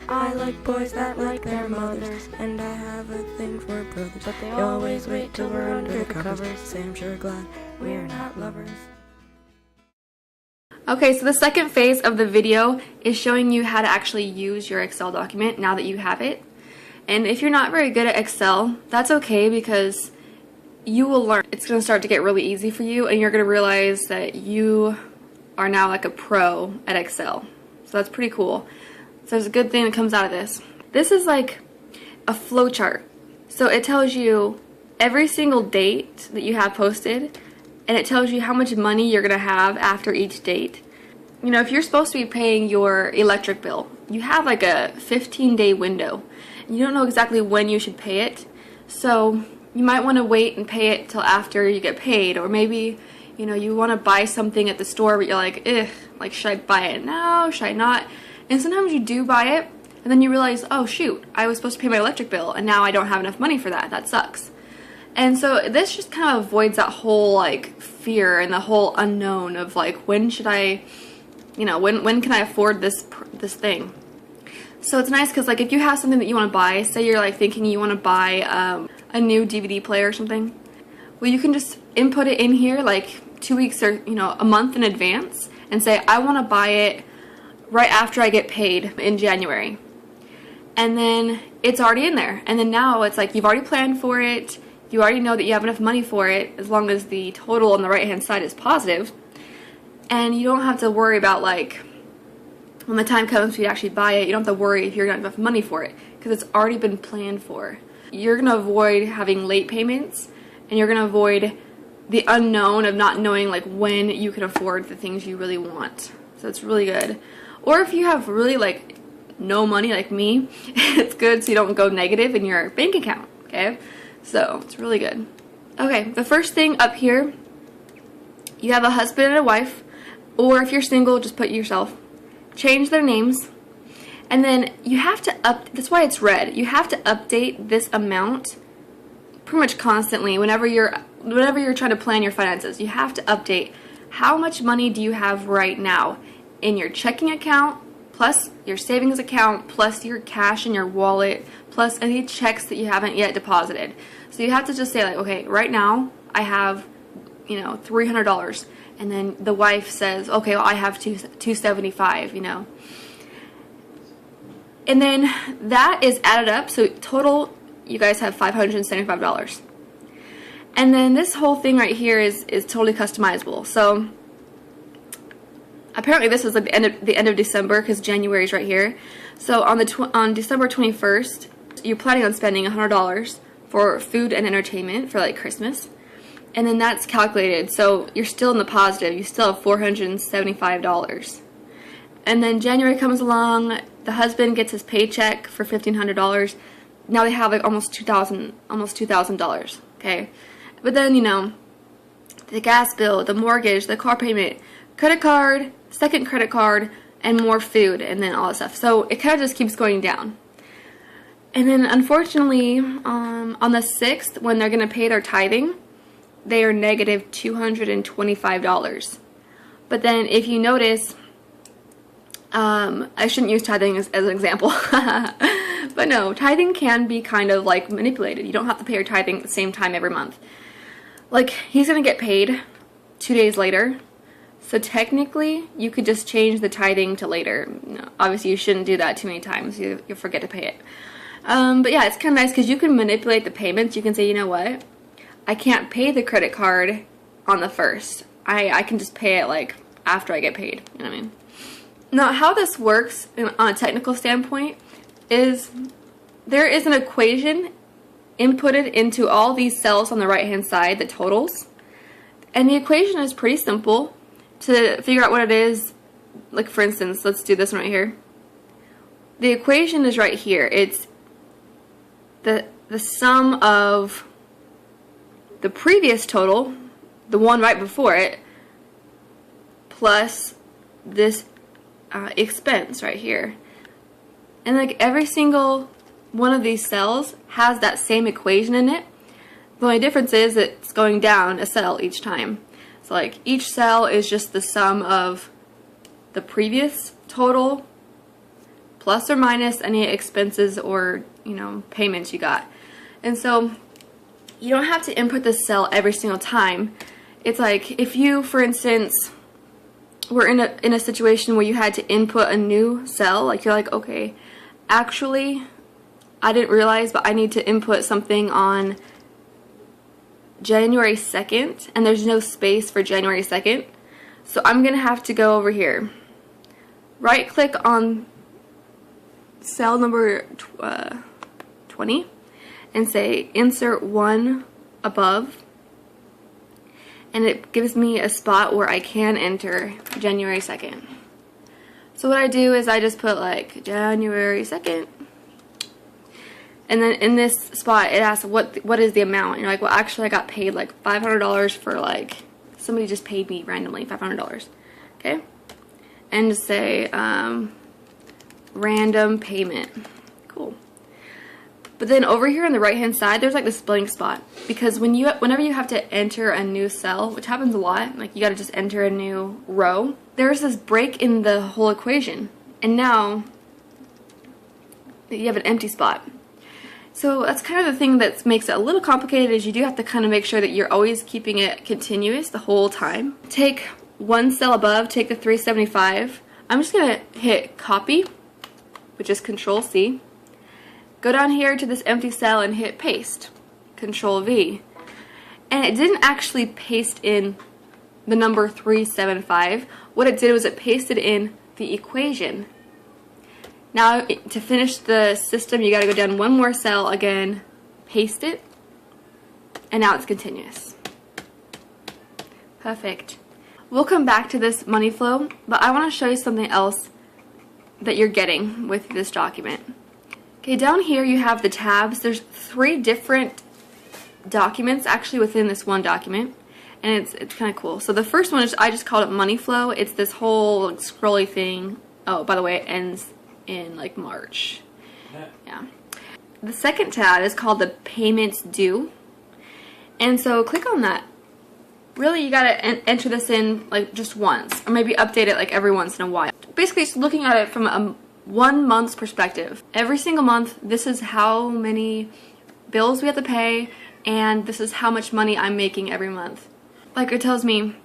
I like boys that like their mothers, and I have a thing for brothers, but they always wait till we're under the covers. Say I'm sure glad we're not lovers. Okay, so the second phase of the video is showing you how to actually use your Excel document now that you have it. And if you're not very good at Excel, that's okay, because you will learn. It's going to start to get really easy for you, and you're going to realize that you are now like a pro at Excel. So that's pretty cool. So there's a good thing that comes out of this. This is like a flow chart. So it tells you every single date that you have posted, and it tells you how much money you're going to have after each date. You know, if you're supposed to be paying your electric bill, you have like a 15-day window. You don't know exactly when you should pay it. So you might want to wait and pay it till after you get paid, or maybe, you know, you want to buy something at the store, but you're like, ugh, like, should I buy it now? Should I not? And sometimes you do buy it, and then you realize, oh shoot, I was supposed to pay my electric bill, and now I don't have enough money for that. That sucks. And so this just kind of avoids that whole like fear and the whole unknown of like, when should I, you know, when can I afford this thing? So it's nice because like if you have something that you want to buy, say you're like thinking you want to buy a new DVD player or something, well, you can just input it in here like 2 weeks or, you know, a month in advance and say, I want to buy it right after I get paid in January. And then it's already in there. And then now it's like you've already planned for it. You already know that you have enough money for it, as long as the total on the right hand side is positive. And you don't have to worry about like, when the time comes for you to actually buy it, you don't have to worry if you're not enough money for it, because it's already been planned for. You're going to avoid having late payments, and you're going to avoid the unknown of not knowing like when you can afford the things you really want. So it's really good. Or if you have really like no money like me, it's good so you don't go negative in your bank account, okay? So it's really good. Okay, the first thing up here, you have a husband and a wife, or if you're single, just put yourself. Change their names, and then you have to that's why it's red. You have to update this amount pretty much constantly whenever you're trying to plan your finances. You have to update how much money do you have right now in your checking account, plus your savings account, plus your cash in your wallet, plus any checks that you haven't yet deposited. So you have to just say like, okay, right now I have, you know, $300. And then the wife says, okay, well, I have $275, you know. And then that is added up, so total you guys have $575. And then this whole thing right here is totally customizable. So apparently this is like the end of December, because January is right here. So on December 21st, you're planning on spending $100 for food and entertainment for like Christmas. And then that's calculated, so you're still in the positive. You still have $475. And then January comes along, the husband gets his paycheck for $1,500. Now they have like almost $2,000, okay? But then, you know, the gas bill, the mortgage, the car payment, credit card, second credit card, and more food, and then all that stuff. So it kind of just keeps going down. And then unfortunately, on the 6th, when they're going to pay their tithing, they are negative $225. But then if you notice, I shouldn't use tithing as an example, but no, tithing can be kind of like manipulated. You don't have to pay your tithing at the same time every month. Like, he's going to get paid 2 days later, so technically you could just change the tithing to later. No, obviously you shouldn't do that too many times, you'll forget to pay it. But yeah, it's kind of nice because you can manipulate the payments. You can say, you know what, I can't pay the credit card on the 1st. I can just pay it like after I get paid. You know what I mean? Now, how this works on a technical standpoint is there is an equation inputted into all these cells on the right hand side that totals. And the equation is pretty simple to figure out what it is. Like, for instance, let's do this one right here. The equation is right here. It's the sum of the previous total, the one right before it, plus this expense right here. And like every single one of these cells has that same equation in it. The only difference is it's going down a cell each time. So like each cell is just the sum of the previous total plus or minus any expenses or, you know, payments you got. And so you don't have to input this cell every single time. It's like if you, for instance, were in a situation where you had to input a new cell, like you're like, okay, actually I didn't realize, but I need to input something on January 2nd, and there's no space for January 2nd. So I'm gonna have to go over here, right click on cell number 20 and say insert one above, and it gives me a spot where I can enter January 2nd. So what I do is I just put like January 2nd, and then in this spot it asks what is the amount, and you're like, well actually I got paid like $500 for, like, somebody just paid me randomly $500, okay? And just say random payment. Cool. But then over here on the right hand side there's like this blank spot, because whenever you have to enter a new cell, which happens a lot, like you gotta just enter a new row, there's this break in the whole equation, and now you have an empty spot. So that's kind of the thing that makes it a little complicated, is you do have to kind of make sure that you're always keeping it continuous the whole time. Take one cell above, take the 375. I'm just going to hit copy, which is Control C. Go down here to this empty cell and hit paste, Control V. And it didn't actually paste in the number 375. What it did was it pasted in the equation. Now to finish the system, you got to go down one more cell again, paste it, and now it's continuous. Perfect. We'll come back to this money flow, but I want to show you something else that you're getting with this document. Okay, down here you have the tabs. There's 3 different documents actually within this one document, and it's kind of cool. So the first one is, I just called it money flow. It's this whole like, scrolly thing. Oh, by the way, it ends in like March. Yeah. The second tab is called the payments due, and so click on that. Really, you gotta enter this in like just once, or maybe update it like every once in a while. Basically, it's looking at it from a 1 month's perspective. Every single month, this is how many bills we have to pay, and this is how much money I'm making every month. Like it tells me,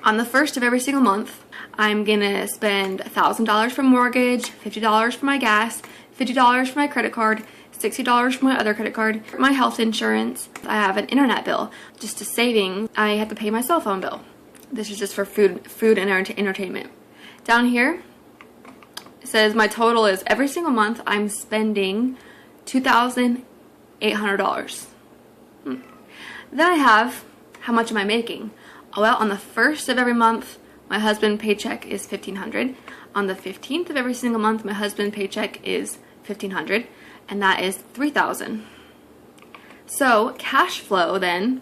on the first of every single month, I'm gonna spend $1,000 for mortgage, $50 for my gas, $50 for my credit card, $60 for my other credit card, my health insurance. I have an internet bill. Just a saving, I have to pay my cell phone bill. This is just for food and entertainment. Down here, it says my total is every single month I'm spending $2,800. Then I have, how much am I making? Oh, well, on the first of every month, my husband's paycheck is $1,500. On the 15th of every single month, my husband's paycheck is $1,500, and that is $3,000. So cash flow then,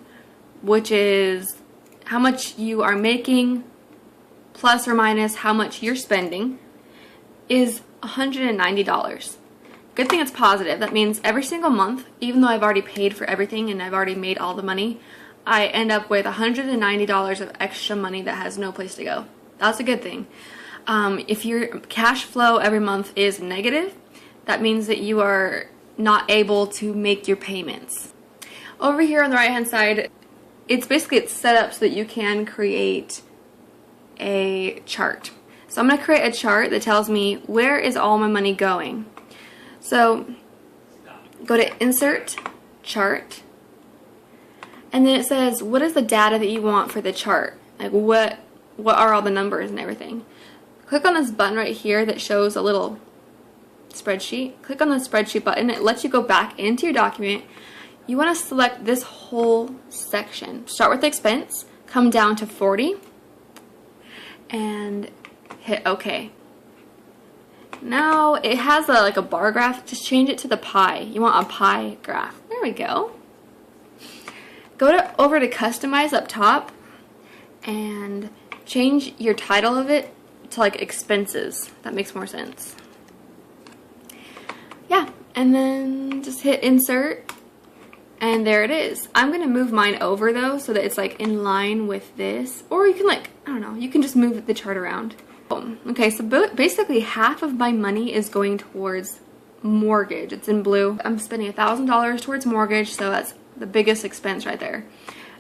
which is how much you are making plus or minus how much you're spending, is $190. Good thing it's positive. That means every single month, even though I've already paid for everything and I've already made all the money, I end up with $190 of extra money that has no place to go. That's a good thing. If your cash flow every month is negative, that means that you are not able to make your payments. Over here on the right hand side, it's set up so that you can create a chart. So I'm going to create a chart that tells me where is all my money going. So go to Insert, Chart, and then it says what is the data that you want for the chart, like what are all the numbers and everything. Click on this button right here that shows a little spreadsheet. Click on the spreadsheet button. It lets you go back into your document. You want to select this whole section. Start with expense, come down to 40, and hit OK. Now it has like a bar graph. Just change it to the pie. You want a pie graph. There we go. Go over to Customize up top and change your title of it to like expenses. That makes more sense. Yeah, and then just hit Insert, and there it is. I'm gonna move mine over though so that it's like in line with this, or you can, like, I don't know, you can just move the chart around. Okay, so basically half of my money is going towards mortgage. It's in blue. I'm spending $1,000 towards mortgage, so that's the biggest expense right there.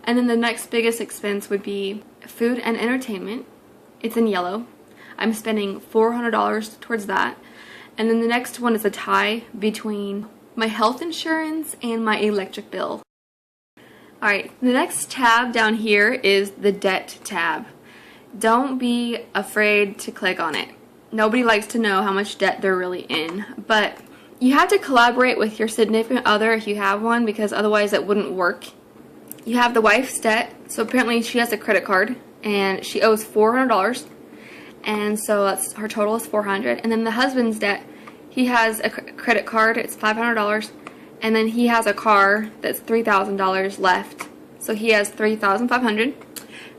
And then the next biggest expense would be food and entertainment. It's in yellow. I'm spending $400 towards that. And then the next one is a tie between my health insurance and my electric bill. Alright, the next tab down here is the debt tab. Don't be afraid to click on it. Nobody likes to know how much debt they're really in, but you have to collaborate with your significant other if you have one, because otherwise it wouldn't work. You have the wife's debt, so apparently she has a credit card and she owes $400, and so that's her total is $400. And then the husband's debt, he has a credit card, it's $500, and then he has a car that's $3,000 left, so he has $3,500.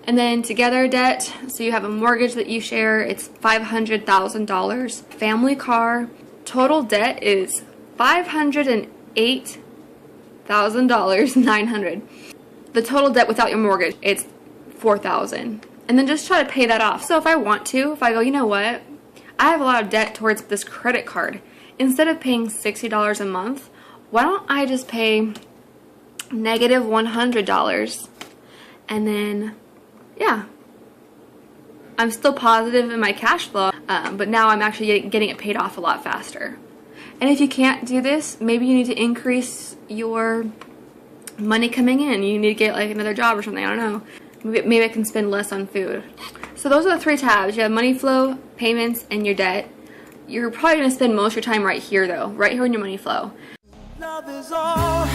And then together debt, so you have a mortgage that you share, it's $500,000. Family car, total debt is $508,900. The total debt without your mortgage, it's $4,000. And then just try to pay that off. So if I want to, if I go, you know what, I have a lot of debt towards this credit card. Instead of paying $60 a month, why don't I just pay negative $100? And then, yeah, I'm still positive in my cash flow, but now I'm actually getting it paid off a lot faster. And if you can't do this, maybe you need to increase your money coming in. You need to get like another job or something, I don't know. Maybe I can spend less on food. So those are the three tabs. You have money flow, payments, and your debt. You're probably going to spend most of your time right here though, right here in your money flow. Love is all